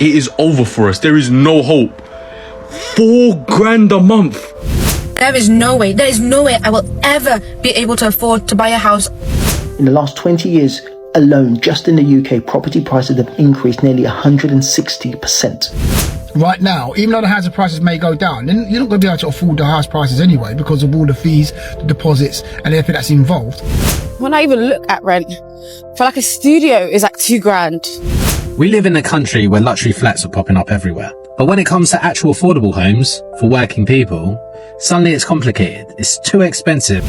It is over for us. There is no hope. $4,000 a month. There is no way I will ever be able to afford to buy a house. In the last 20 years alone, just in the UK, property prices have increased nearly 160%. Right now, even though the housing prices may go down, then you're not going to be able to afford the house prices anyway because of all the fees, the deposits and everything that's involved. When I even look at rent, for like a studio is like $2,000. We live in a country where luxury flats are popping up everywhere. But when it comes to actual affordable homes for working people, suddenly it's complicated. It's too expensive.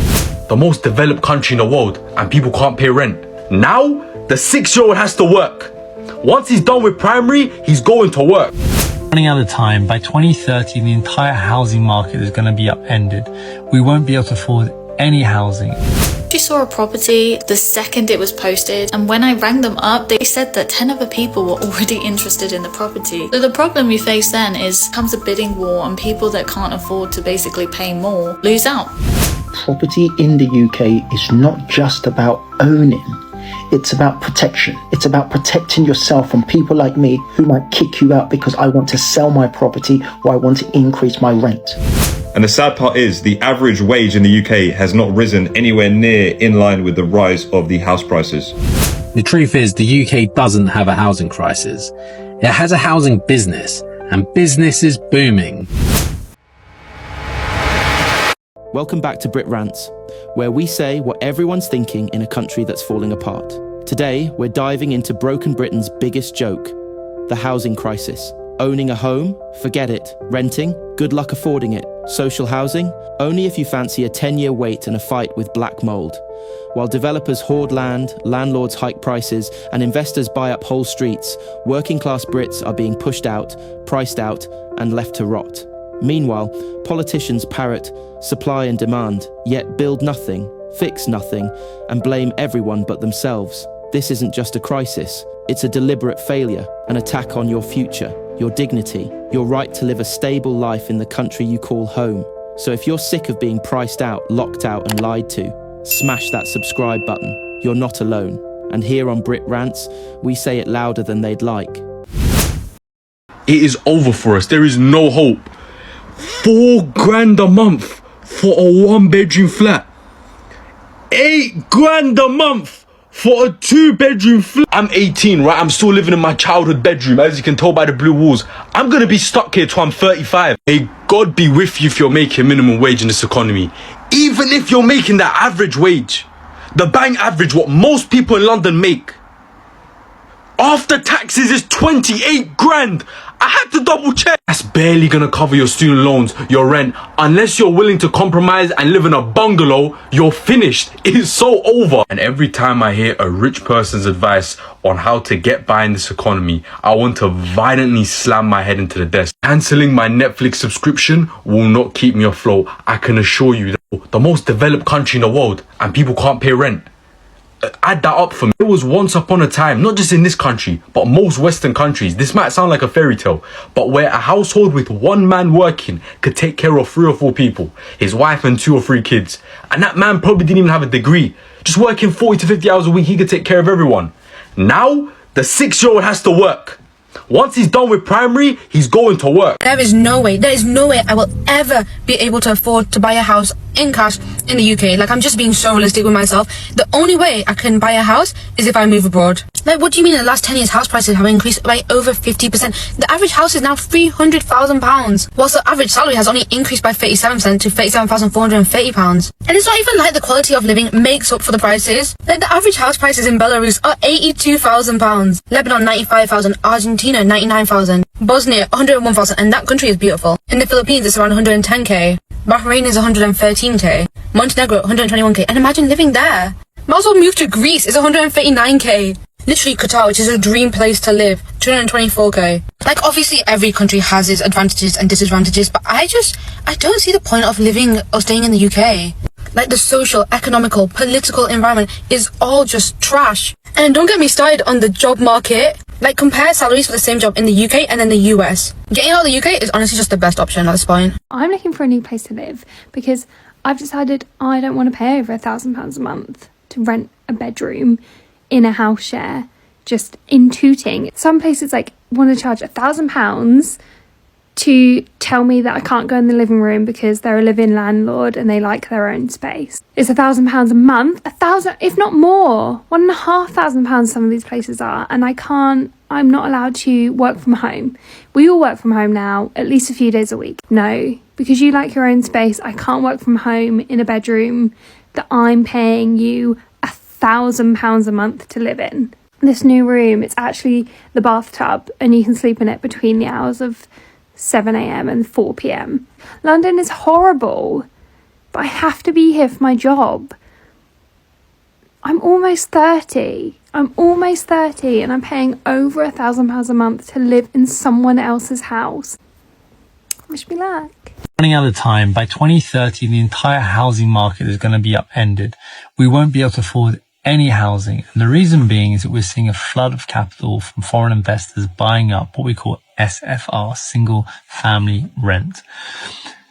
The most developed country in the world, and people can't pay rent. Now, the 6-year-old has to work. Once he's done with primary, he's going to work. Running out of time, by 2030, the entire housing market is going to be upended. We won't be able to afford any housing. I saw a property the second it was posted, and when I rang them up, they said that 10 other people were already interested in the property. So the problem we face then is comes a bidding war, and people that can't afford to basically pay more lose out. Property in the UK is not just about owning. It's about protection. It's about protecting yourself from people like me who might kick you out because I want to sell my property or I want to increase my rent. And the sad part is the average wage in the UK has not risen anywhere near in line with the rise of the house prices. The truth is the UK doesn't have a housing crisis. It has a housing business, and business is booming. Welcome back to Brit Rants, where we say what everyone's thinking in a country that's falling apart. Today, we're diving into broken Britain's biggest joke, the housing crisis. Owning a home? Forget it. Renting? Good luck affording it. Social housing? Only if you fancy a 10-year wait and a fight with black mold. While developers hoard land, landlords hike prices, and investors buy up whole streets, working-class Brits are being pushed out, priced out, and left to rot. Meanwhile, politicians parrot supply and demand, yet build nothing, fix nothing, and blame everyone but themselves. This isn't just a crisis. It's a deliberate failure, an attack on your future, your dignity, your right to live a stable life in the country you call home. So if you're sick of being priced out, locked out, and lied to, smash that subscribe button. You're not alone. And here on Brit Rants, we say it louder than they'd like. It is over for us. There is no hope. $4,000 a month for a 1-bedroom flat. $8,000 a month for a 2-bedroom flat. I'm 18, right? I'm still living in my childhood bedroom, as you can tell by the blue walls. I'm gonna be stuck here till I'm 35. May God be with you if you're making minimum wage in this economy. Even if you're making that average wage, the bang average, what most people in London make, after taxes is 28 grand. I had to double check. That's barely gonna cover your student loans, your rent. Unless you're willing to compromise and live in a bungalow, you're finished. It is so over. And every time I hear a rich person's advice on how to get by in this economy, I want to violently slam my head into the desk. Cancelling my Netflix subscription will not keep me afloat. I can assure you that the most developed country in the world, and people can't pay rent. Add that up for me. It was once upon a time, not just in this country, but most Western countries. This might sound like a fairy tale, but where a household with one man working could take care of 3 or 4 people, his wife and 2 or 3 kids. And that man probably didn't even have a degree. Just working 40 to 50 hours a week, he could take care of everyone. Now, the 6-year-old has to work. Once he's done with primary, he's going to work. There is no way I will ever be able to afford to buy a house in cash in the UK. Like, I'm just being so realistic with myself. The only way I can buy a house is if I move abroad. Like, what do you mean in the last 10 years house prices have increased by over 50%? The average house is now £300,000, whilst the average salary has only increased by 37% to £37,430. And it's not even like the quality of living makes up for the prices. Like, the average house prices in Belarus are £82,000, Lebanon $95,000, Argentina $99,000, Bosnia $101,000, and that country is beautiful. In the Philippines it's around $110k, Bahrain is $113k, Montenegro $121k, and imagine living there. Might as well move to Greece, it's $139k. Literally Qatar, which is a dream place to live, $224k. Like, obviously every country has its advantages and disadvantages, but I don't see the point of living or staying in the UK. Like, the social, economical, political environment is all just trash. And don't get me started on the job market. Like, compare salaries for the same job in the UK and then the US. Getting out of the UK is honestly just the best option at this point. I'm looking for a new place to live because I've decided I don't want to pay over £1,000 a month to rent a bedroom in a house share just in tooting. Some places like want to charge £1,000 to tell me that I can't go in the living room because they're a live-in landlord and they like their own space. It's £1,000 a month, 1,000, if not more, £1,500 some of these places are, and I'm not allowed to work from home. We all work from home now, at least a few days a week. No, because you like your own space, I can't work from home in a bedroom that I'm paying you £1,000 a month to live in. This new room, it's actually the bathtub, and you can sleep in it between the hours of 7 a.m. and 4 p.m. London is horrible, but I have to be here for my job. I'm almost 30 and I'm paying over £1,000 a month to live in someone else's house. Wish me luck. Running out of time, by 2030, the entire housing market is going to be upended. We won't be able to afford any housing. And the reason being is that we're seeing a flood of capital from foreign investors buying up what we call SFR, single family rent.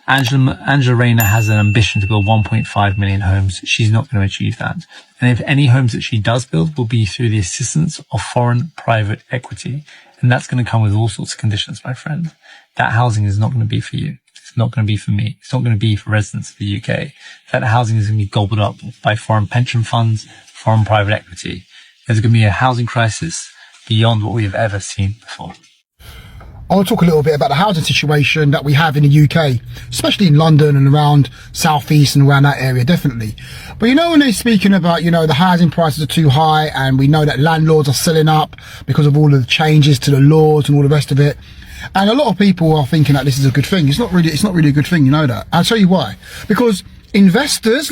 Angela Rayner has an ambition to build 1.5 million homes. She's not going to achieve that. And if any homes that she does build will be through the assistance of foreign private equity. And that's going to come with all sorts of conditions, my friend. That housing is not going to be for you. It's not going to be for me. It's not going to be for residents of the UK. That housing is going to be gobbled up by foreign pension funds, foreign private equity. There's going to be a housing crisis beyond what we have ever seen before. I'll talk a little bit about the housing situation that we have in the UK, especially in London and around South East and around that area, definitely. But you know, when they're speaking about, you know, the housing prices are too high and we know that landlords are selling up because of all of the changes to the laws and all the rest of it. And a lot of people are thinking that this is a good thing. It's not really a good thing, you know that. I'll tell you why. Because investors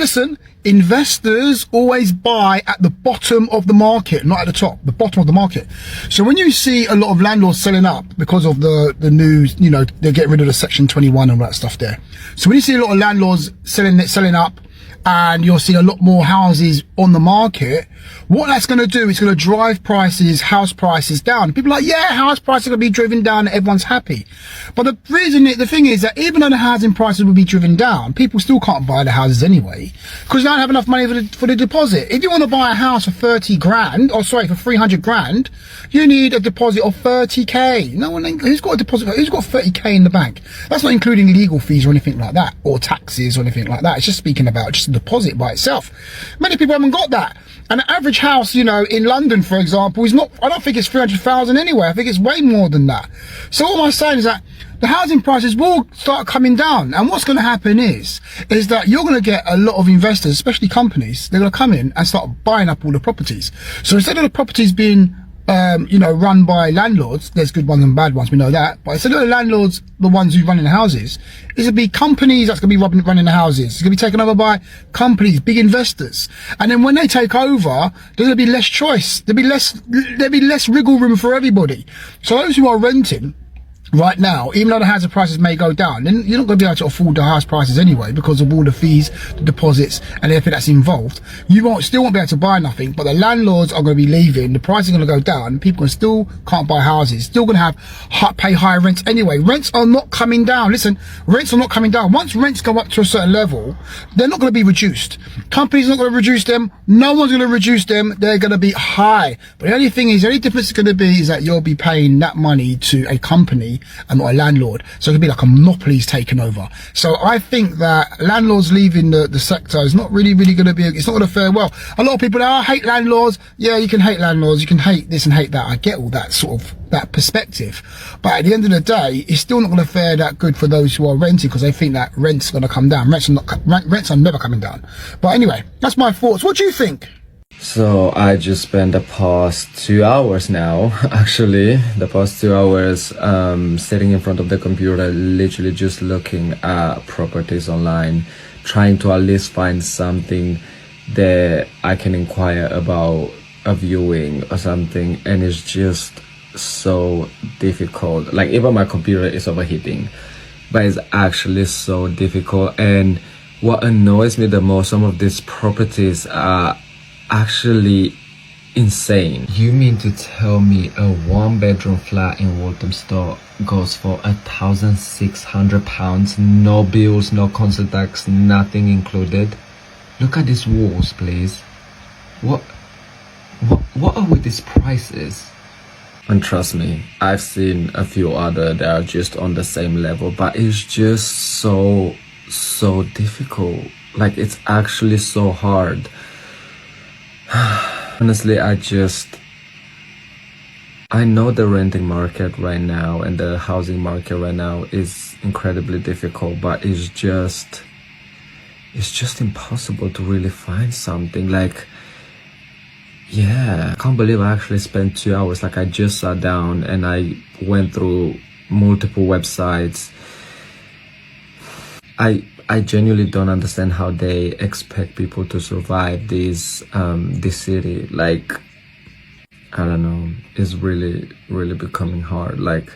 always buy at the bottom of the market, not at the top, the bottom of the market. So when you see a lot of landlords selling up because of the news, you know, they're getting rid of the Section 21 and all that stuff there. So when you see a lot of landlords selling up, and you'll see a lot more houses on the market, what that's going to do is going to drive house prices down. People are like, yeah, house prices are going to be driven down, everyone's happy. But the thing is that even though the housing prices will be driven down, people still can't buy the houses anyway, because they don't have enough money for the deposit. If you want to buy a house for 300 grand, you need a deposit of 30k. No one, who's got a deposit, who's got 30k in the bank? That's not including legal fees or anything like that, or taxes or anything like that. It's just speaking about just the deposit by itself. Many people haven't got that. And the average house, you know, in London, for example, is not, I don't think it's 300,000 anyway. I think it's way more than that. So all I'm saying is that the housing prices will start coming down. And what's going to happen is that you're going to get a lot of investors, especially companies, they're going to come in and start buying up all the properties. So instead of the properties being run by landlords, there's good ones and bad ones, we know that, but instead of the landlords, the ones who run in the houses, it's going to be companies that's going to be running the houses. It's going to be taken over by companies, big investors. And then when they take over, there's going to be less choice. There'll be less wriggle room for everybody. So those who are renting right now, even though the housing prices may go down, then you're not going to be able to afford the house prices anyway because of all the fees, the deposits and everything that's involved. You still won't be able to buy nothing, but the landlords are going to be leaving, the price is going to go down, people still can't buy houses, still going to pay higher rents anyway. Rents are not coming down. Listen, rents are not coming down. Once rents go up to a certain level, they're not going to be reduced. Companies are not going to reduce them, no one's going to reduce them, they're going to be high. But the only difference is going to be is that you'll be paying that money to a company and not a landlord. So it'll be like a monopoly's taken over. So I think that landlords leaving the sector is not really going to be, it's not going to fare well. A lot of people, I hate landlords. Yeah, you can hate landlords, you can hate this and hate that. I get all that sort of, that perspective. But at the end of the day, it's still not going to fare that good for those who are renting because they think that rent's going to come down. Rents are never coming down. But anyway, that's my thoughts. What do you think? So I just spent the past 2 hours now, actually, sitting in front of the computer, literally just looking at properties online, trying to at least find something that I can inquire about a viewing or something, and it's just so difficult. Like, even my computer is overheating, but it's actually so difficult. And what annoys me the most, some of these properties are actually insane. You mean to tell me a 1-bedroom flat in Walthamstow goes for £1,600, no bills, no council tax, nothing included? Look at these walls, please. What what are with these prices? And trust me, I've seen a few other that are just on the same level, but it's just so difficult. Like, it's actually so hard. Honestly, I know the renting market right now and the housing market right now is incredibly difficult, but it's just impossible to really find something. Like, yeah, I can't believe I actually spent 2 hours. Like, I just sat down and I went through multiple websites. I genuinely don't understand how they expect people to survive this city. Like, I don't know, it's really becoming hard. Like,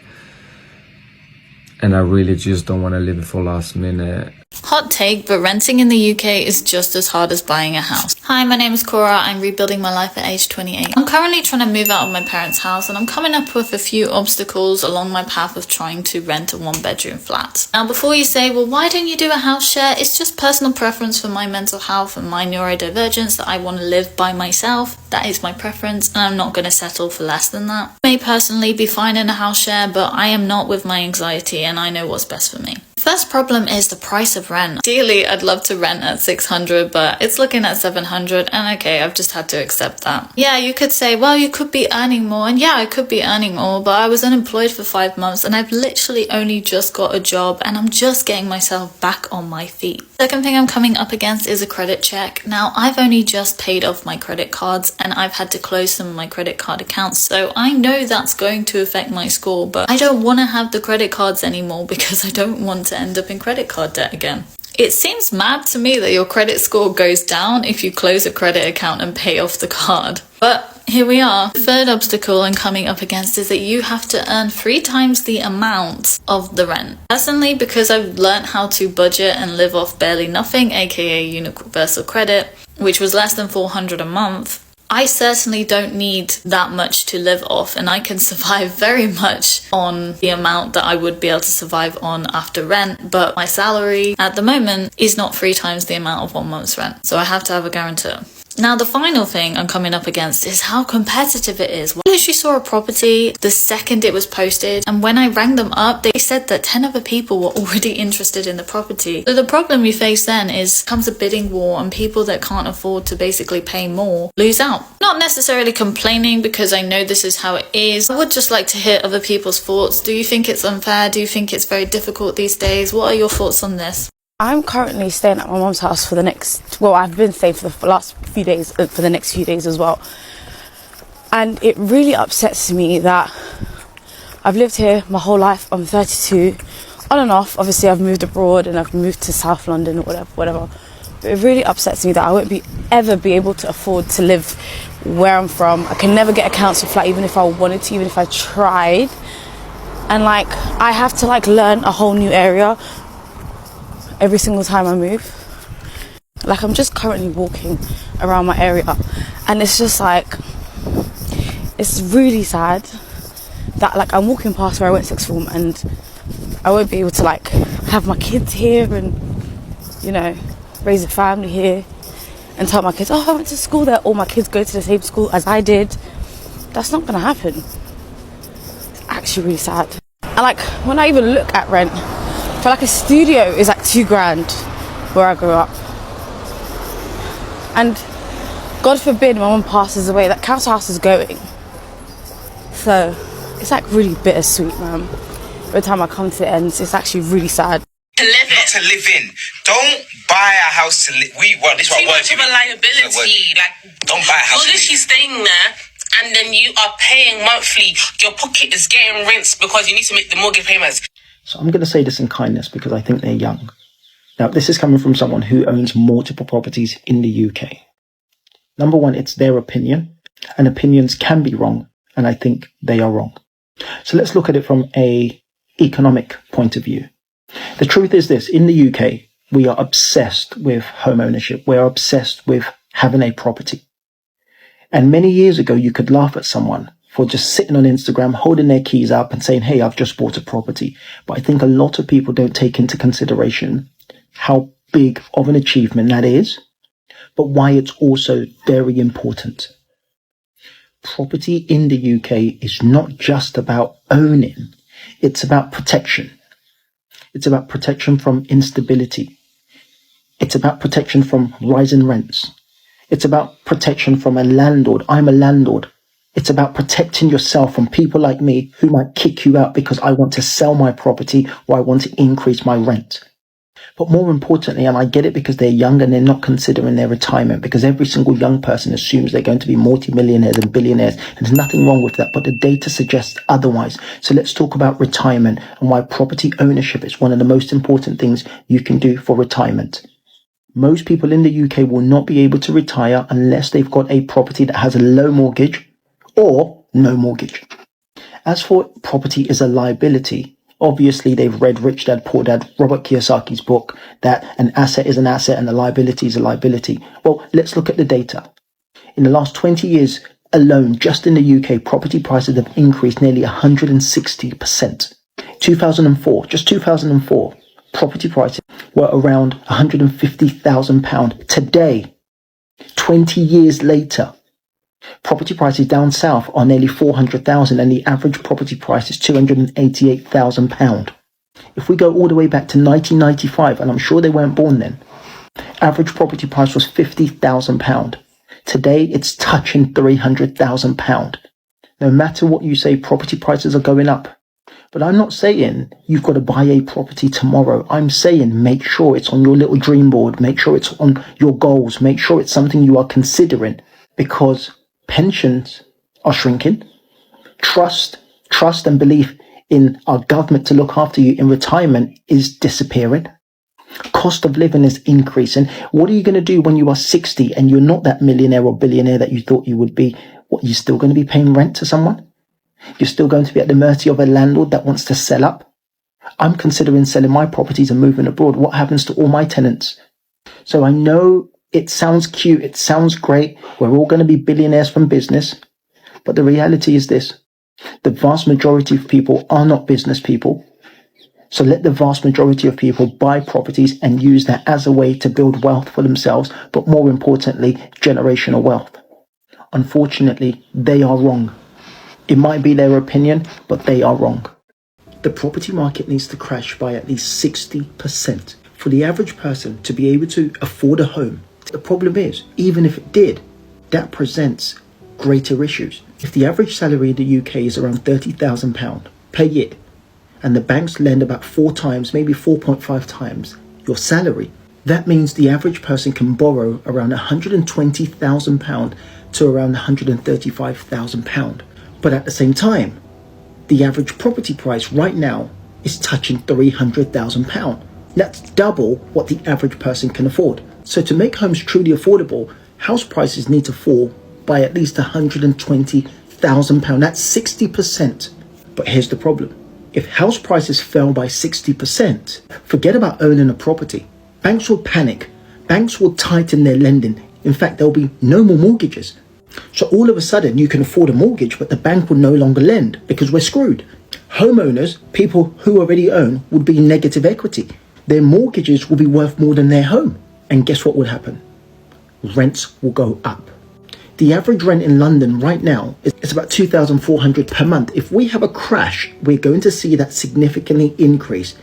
and I really just don't want to leave it for last minute. Hot take, but renting in the UK is just as hard as buying a house. Hi, my name is Cora. I'm rebuilding my life at age 28. I'm currently trying to move out of my parents' house, and I'm coming up with a few obstacles along my path of trying to rent a 1-bedroom flat. Now, before you say, well, why don't you do a house share? It's just personal preference for my mental health and my neurodivergence that I want to live by myself. That is my preference, and I'm not going to settle for less than that. I may personally be fine in a house share, but I am not with my anxiety, and I know what's best for me. First problem is the price of rent. Ideally, I'd love to rent at 600, but it's looking at 700, and okay, I've just had to accept that. Yeah, you could say, well, you could be earning more, and yeah, I could be earning more, but I was unemployed for 5 months, and I've literally only just got a job, and I'm just getting myself back on my feet. Second thing I'm coming up against is a credit check. Now, I've only just paid off my credit cards, and I've had to close some of my credit card accounts, so I know that's going to affect my score, but I don't want to have the credit cards anymore because I don't want to end up in credit card debt again. It seems mad to me that your credit score goes down if you close a credit account and pay off the card. But here we are. The third obstacle I'm coming up against is that you have to earn 3 times the amount of the rent. Personally, because I've learned how to budget and live off barely nothing, aka universal credit, which was less than $400 a month, I certainly don't need that much to live off, and I can survive very much on the amount that I would be able to survive on after rent, but my salary at the moment is not 3 times the amount of 1 month's rent, so I have to have a guarantor. Now, the final thing I'm coming up against is how competitive it is. I literally saw a property the second it was posted, and when I rang them up, they said that 10 other people were already interested in the property. So the problem you face then is comes a bidding war, and people that can't afford to basically pay more lose out. Not necessarily complaining, because I know this is how it is. I would just like to hear other people's thoughts. Do you think it's unfair? Do you think it's very difficult these days? What are your thoughts on this? I'm currently staying at my mum's house for the next, well, I've been staying for the last few days, for the next few days as well. And it really upsets me that I've lived here my whole life. I'm 32, on and off. Obviously, I've moved abroad and I've moved to South London or whatever. But it really upsets me that I won't ever be able to afford to live where I'm from. I can never get a council flat, even if I wanted to, even if I tried. And like, I have to like learn a whole new area every single time I move. Like, I'm just currently walking around my area, and it's just like, it's really sad that like I'm walking past where I went sixth form, and I won't be able to like have my kids here and, you know, raise a family here and tell my kids, oh, I went to school there, or my kids go to the same school as I did. That's not gonna happen. It's actually really sad. And like, when I even look at rent, for like a studio is like $2,000 where I grew up. And God forbid my mum passes away, that council house is going. So it's like really bittersweet, man. Every time I come to the end, it's actually really sad. To live in. Not to live in. Don't buy a house to live. This is what too much of a liability. Like, don't buy a house. You're literally staying there, and then you are paying monthly. Your pocket is getting rinsed because you need to make the mortgage payments. So I'm going to say this in kindness because I think they're young. Now, this is coming from someone who owns multiple properties in the UK. Number one, it's their opinion, and opinions can be wrong, and I think they are wrong. So let's look at it from an economic point of view. The truth is this: in the UK, we are obsessed with home ownership. We're obsessed with having a property. And many years ago, you could laugh at someone for just sitting on Instagram, holding their keys up and saying, hey, I've just bought a property. But I think a lot of people don't take into consideration how big of an achievement that is, but why it's also very important. Property in the UK is not just about owning, it's about protection. It's about protection from instability. It's about protection from rising rents. It's about protection from a landlord. I'm a landlord. It's about protecting yourself from people like me who might kick you out because I want to sell my property or I want to increase my rent. But more importantly, and I get it because they're young and they're not considering their retirement, because every single young person assumes they're going to be multimillionaires and billionaires, and there's nothing wrong with that, but the data suggests otherwise. So let's talk about retirement and why property ownership is one of the most important things you can do for retirement. Most people in the UK will not be able to retire unless they've got a property that has a low mortgage or no mortgage. As for property is a liability, obviously they've read Rich Dad Poor Dad, Robert Kiyosaki's book, that an asset is an asset and a liability is a liability. Well, let's look at the data. In the last 20 years alone, just in the UK, property prices have increased nearly 160%. 2004, property prices were around £150,000. Today, 20 years later, property prices down south are nearly 400,000 and the average property price is £288,000. If we go all the way back to 1995, and I'm sure they weren't born then, average property price was £50,000. Today, it's touching £300,000. No matter what you say, property prices are going up. But I'm not saying you've got to buy a property tomorrow. I'm saying make sure it's on your little dream board. Make sure it's on your goals. Make sure it's something you are considering, because pensions are shrinking. Trust and belief in our government to look after you in retirement is disappearing. Cost of living is increasing. What are you going to do when you are 60 and you're not that millionaire or billionaire that you thought you would be? What, you're still going to be paying rent to someone? You're still going to be at the mercy of a landlord that wants to sell up? I'm considering selling my properties and moving abroad. What happens to all my tenants? So I know it sounds cute. It sounds great. We're all going to be billionaires from business. But the reality is this. The vast majority of people are not business people. So let the vast majority of people buy properties and use that as a way to build wealth for themselves, but more importantly, generational wealth. Unfortunately, they are wrong. It might be their opinion, but they are wrong. The property market needs to crash by at least 60% for the average person to be able to afford a home. The problem is, even if it did, that presents greater issues. If the average salary in the UK is around £30,000 per year, and the banks lend about 4 times, maybe 4.5 times your salary, that means the average person can borrow around £120,000 to around £135,000. But at the same time, the average property price right now is touching £300,000. That's double what the average person can afford. So to make homes truly affordable, house prices need to fall by at least £120,000. That's 60%. But here's the problem. If house prices fell by 60%, forget about owning a property. Banks will panic. Banks will tighten their lending. In fact, there'll be no more mortgages. So all of a sudden you can afford a mortgage, but the bank will no longer lend because we're screwed. Homeowners, people who already own, would be in negative equity. Their mortgages will be worth more than their home. And guess what would happen? Rents will go up. The average rent in London right now is about £2,400 per month. If we have a crash, we're going to see that significantly increase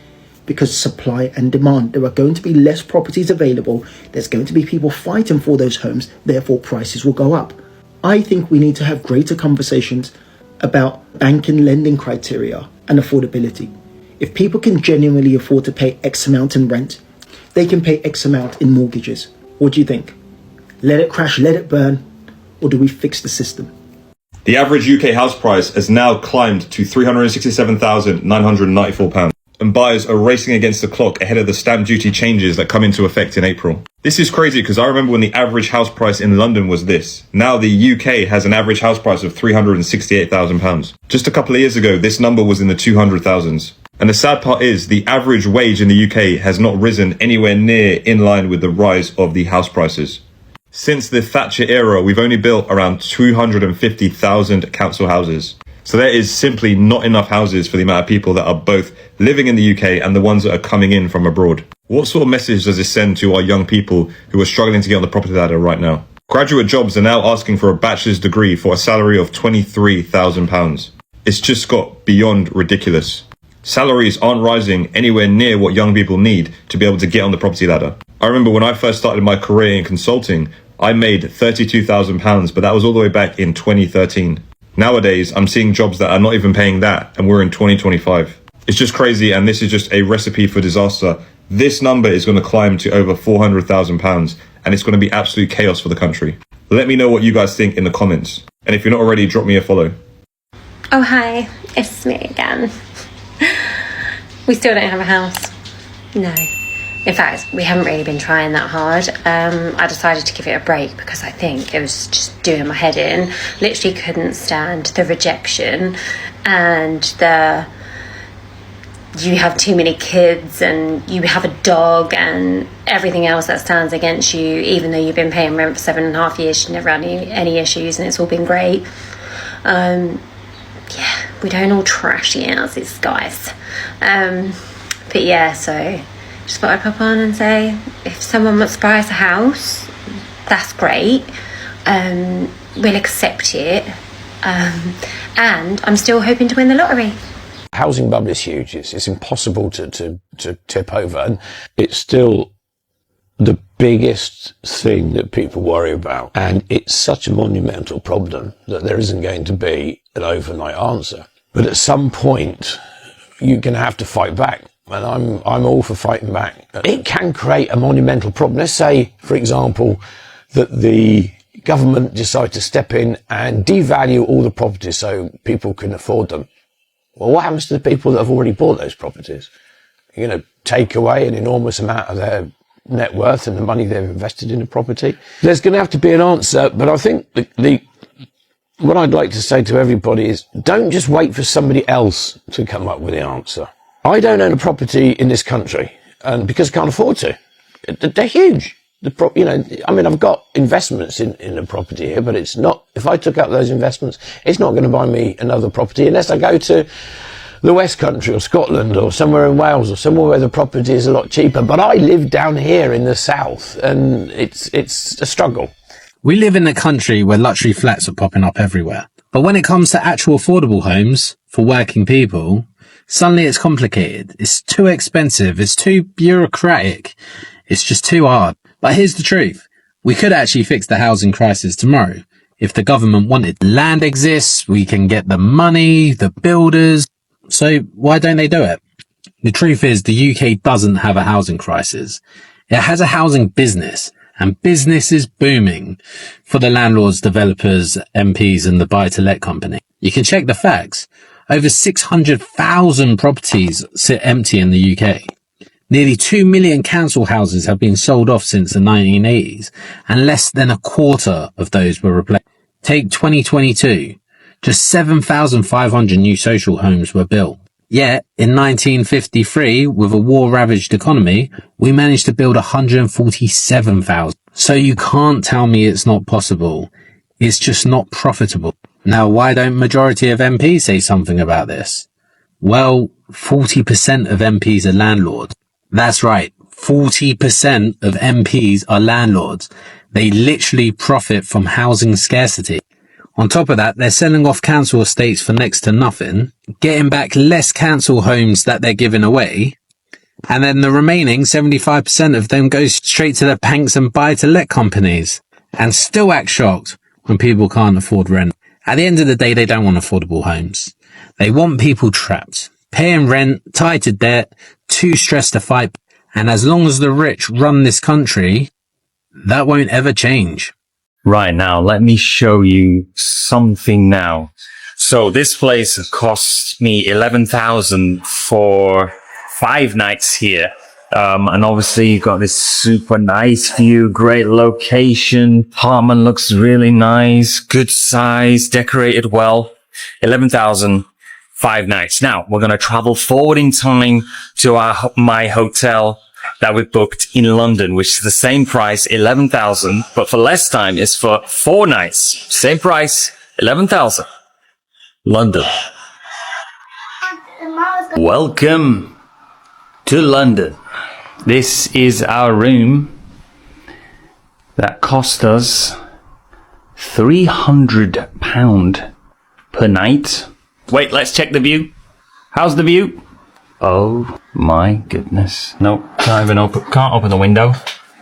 because supply and demand. There are going to be less properties available. There's going to be people fighting for those homes. Therefore, prices will go up. I think we need to have greater conversations about banking lending criteria and affordability. If people can genuinely afford to pay X amount in rent, they can pay X amount in mortgages. What do you think? Let it crash, let it burn, or do we fix the system? The average UK house price has now climbed to £367,994. And buyers are racing against the clock ahead of the stamp duty changes that come into effect in April. This is crazy because I remember when the average house price in London was this. Now the UK has an average house price of £368,000. Just a couple of years ago, this number was in the 200,000s. And the sad part is the average wage in the UK has not risen anywhere near in line with the rise of the house prices. Since the Thatcher era, we've only built around 250,000 council houses. So there is simply not enough houses for the amount of people that are both living in the UK and the ones that are coming in from abroad. What sort of message does this send to our young people who are struggling to get on the property ladder right now? Graduate jobs are now asking for a bachelor's degree for a salary of £23,000. It's just got beyond ridiculous. Salaries aren't rising anywhere near what young people need to be able to get on the property ladder. I remember when I first started my career in consulting, I made £32,000, but that was all the way back in 2013. Nowadays, I'm seeing jobs that are not even paying that, and we're in 2025. It's just crazy, and this is just a recipe for disaster. This number is going to climb to over £400,000, and it's going to be absolute chaos for the country. Let me know what you guys think in the comments. And if you're not already, drop me a follow. Oh, hi. It's me again. We still don't have a house. No. In fact, we haven't really been trying that hard. I decided to give it a break because I think it was just doing my head in. Literally couldn't stand the rejection and the you have too many kids and you have a dog and everything else that stands against you, even though you've been paying rent for 7.5 years, you never had any issues and it's all been great. Yeah, we don't all trash the houses, guys. But yeah, so just thought I'd pop on and say, if someone wants to buy us a house, that's great. We'll accept it. And I'm still hoping to win the lottery. Housing bubble is huge. It's impossible to tip over. And it's still the biggest thing that people worry about. And it's such a monumental problem that there isn't going to be an overnight answer. But at some point, you're going to have to fight back. And I'm all for fighting back. It can create a monumental problem. Let's say, for example, that the government decide to step in and devalue all the properties so people can afford them. Well, what happens to the people that have already bought those properties? You're going to take away an enormous amount of their net worth and the money they've invested in the property. There's going to have to be an answer, but I think what I'd like to say to everybody is don't just wait for somebody else to come up with the answer. I don't own a property in this country, and because I can't afford to. They're huge. I've got investments in a property here, but it's not, if I took up those investments, it's not going to buy me another property unless I go to the West Country or Scotland or somewhere in Wales or somewhere where the property is a lot cheaper. But I live down here in the south and it's a struggle. We live in a country where luxury flats are popping up everywhere. But when it comes to actual affordable homes for working people, suddenly it's complicated. It's too expensive. It's too bureaucratic. It's just too hard. But here's the truth. We could actually fix the housing crisis tomorrow. If the government wanted, land exists, we can get the money, the builders. So why don't they do it? The truth is the UK doesn't have a housing crisis. It has a housing business, and business is booming for the landlords, developers, MPs and the buy-to-let company. You can check the facts. Over 600,000 properties sit empty in the UK. Nearly 2 million council houses have been sold off since the 1980s, and less than a quarter of those were replaced. Take 2022. Just 7,500 new social homes were built. Yet, in 1953, with a war-ravaged economy, we managed to build 147,000. So you can't tell me it's not possible. It's just not profitable. Now, why don't majority of MPs say something about this? Well, 40% of MPs are landlords. That's right. 40% of MPs are landlords. They literally profit from housing scarcity. On top of that, they're selling off council estates for next to nothing, getting back less council homes that they're giving away, and then the remaining 75% of them goes straight to the banks and buy-to-let companies, and still act shocked when people can't afford rent. At the end of the day, they don't want affordable homes. They want people trapped, paying rent, tied to debt, too stressed to fight. And as long as the rich run this country, that won't ever change. Right, now, let me show you something now. So this place cost me 11,000 for 5 nights here. And obviously you've got this super nice view, great location. Apartment looks really nice, good size, decorated well. 11,000, 5 nights. Now we're going to travel forward in time to my hotel that we booked in London, which is the same price, 11,000, but for less time. It's for 4 nights. Same price, 11,000. London. Welcome to London. This is our room that cost us £300 per night. Wait, let's check the view. How's the view? Oh my goodness. Nope, can't open the window.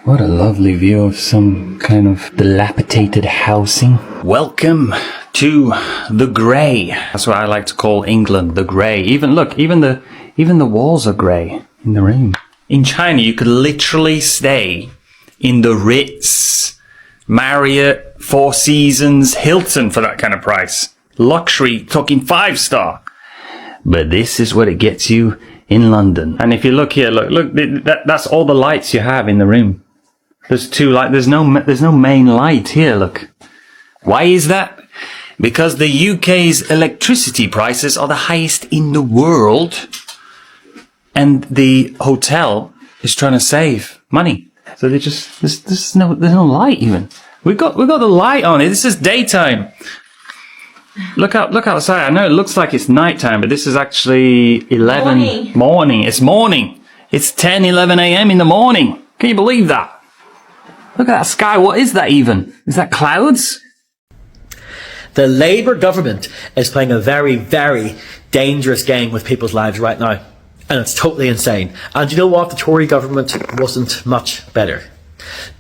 What a lovely view of some kind of dilapidated housing. Welcome to the grey. That's what I like to call England, the grey. Even the walls are grey in the room. In China, you could literally stay in the Ritz, Marriott, Four Seasons, Hilton for that kind of price. Luxury, talking 5-star. But this is what it gets you in London. And if you look here, look, that's all the lights you have in the room. There's 2 lights. There's no main light here, look. Why is that? Because the UK's electricity prices are the highest in the world. And the hotel is trying to save money. So there's no light even. We got the light on it. This is daytime. Look outside. I know it looks like it's nighttime, but this is actually 11 morning. It's morning. It's 10, 11 a.m. in the morning. Can you believe that? Look at that sky. What is that even? Is that clouds? The Labour government is playing a very, very dangerous game with people's lives right now. And it's totally insane. And you know what? The Tory government wasn't much better.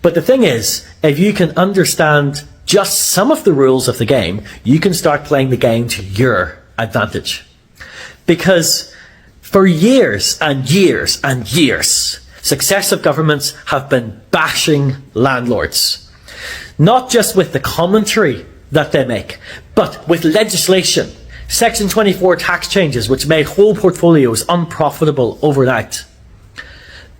But the thing is, if you can understand just some of the rules of the game, you can start playing the game to your advantage. Because for years and years and years, successive governments have been bashing landlords. Not just with the commentary that they make, but with legislation. Section 24 tax changes, which made whole portfolios unprofitable overnight.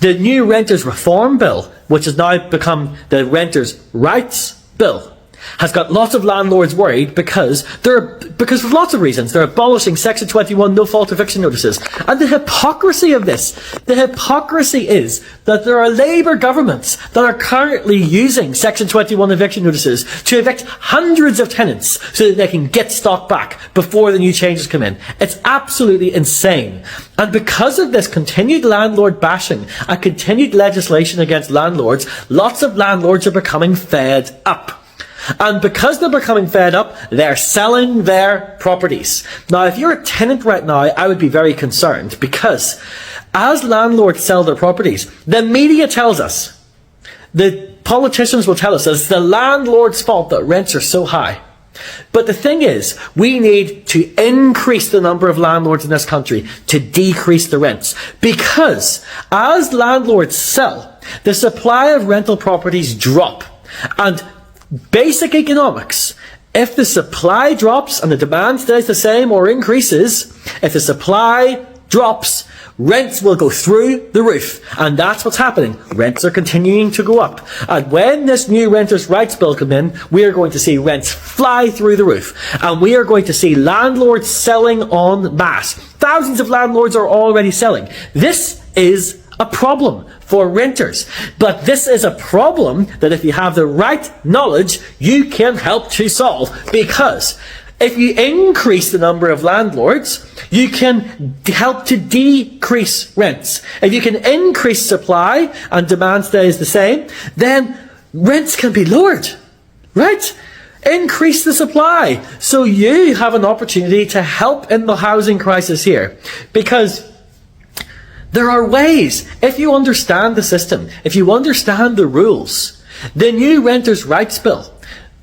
The new Renters Reform Bill, which has now become the Renters' Rights Bill, has got lots of landlords worried because of lots of reasons. They're abolishing Section 21 no-fault eviction notices. And the hypocrisy of this, the hypocrisy is that there are Labour governments that are currently using Section 21 eviction notices to evict hundreds of tenants so that they can get stock back before the new changes come in. It's absolutely insane. And because of this continued landlord bashing and continued legislation against landlords, lots of landlords are becoming fed up. And because they're becoming fed up, they're selling their properties. Now, if you're a tenant right now, I would be very concerned because as landlords sell their properties, the media tells us, the politicians will tell us it's the landlord's fault that rents are so high. But the thing is, we need to increase the number of landlords in this country to decrease the rents. Because as landlords sell, the supply of rental properties drop. And basic economics, if the supply drops and the demand stays the same or increases, if the supply drops, rents will go through the roof. And that's what's happening. Rents are continuing to go up. And when this new Renters' Rights Bill comes in, we are going to see rents fly through the roof. And we are going to see landlords selling en masse. Thousands of landlords are already selling. This is a problem for renters. But this is a problem that if you have the right knowledge, you can help to solve. Because if you increase the number of landlords, you can help to decrease rents. If you can increase supply and demand stays the same, then rents can be lowered, right? Increase the supply. So you have an opportunity to help in the housing crisis here. Because there are ways, if you understand the system, if you understand the rules, the new Renters' Rights Bill,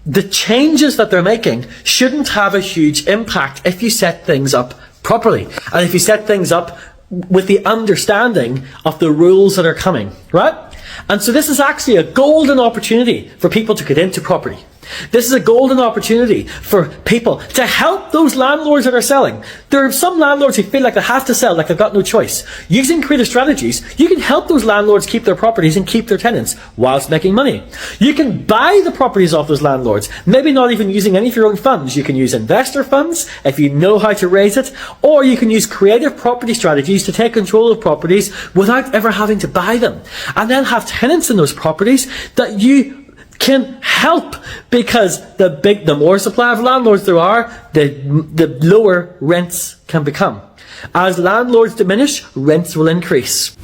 the changes that they're making shouldn't have a huge impact if you set things up properly. And if you set things up with the understanding of the rules that are coming, right? And so this is actually a golden opportunity for people to get into property. This is a golden opportunity for people to help those landlords that are selling. There are some landlords who feel like they have to sell, like they've got no choice. Using creative strategies, you can help those landlords keep their properties and keep their tenants whilst making money. You can buy the properties off those landlords, maybe not even using any of your own funds. You can use investor funds if you know how to raise it, or you can use creative property strategies to take control of properties without ever having to buy them. And then have tenants in those properties that you can help, because the more supply of landlords there are, the lower rents can become. As landlords diminish, rents will increase.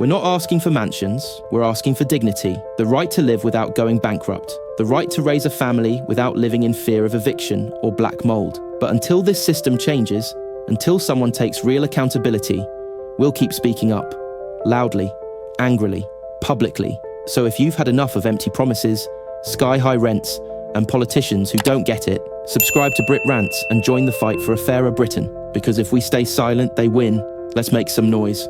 We're not asking for mansions, we're asking for dignity, the right to live without going bankrupt, the right to raise a family without living in fear of eviction or black mold. But until this system changes, until someone takes real accountability, we'll keep speaking up, loudly, angrily, publicly. So if you've had enough of empty promises, sky-high rents, and politicians who don't get it, subscribe to Brit Rants and join the fight for a fairer Britain. Because if we stay silent, they win. Let's make some noise.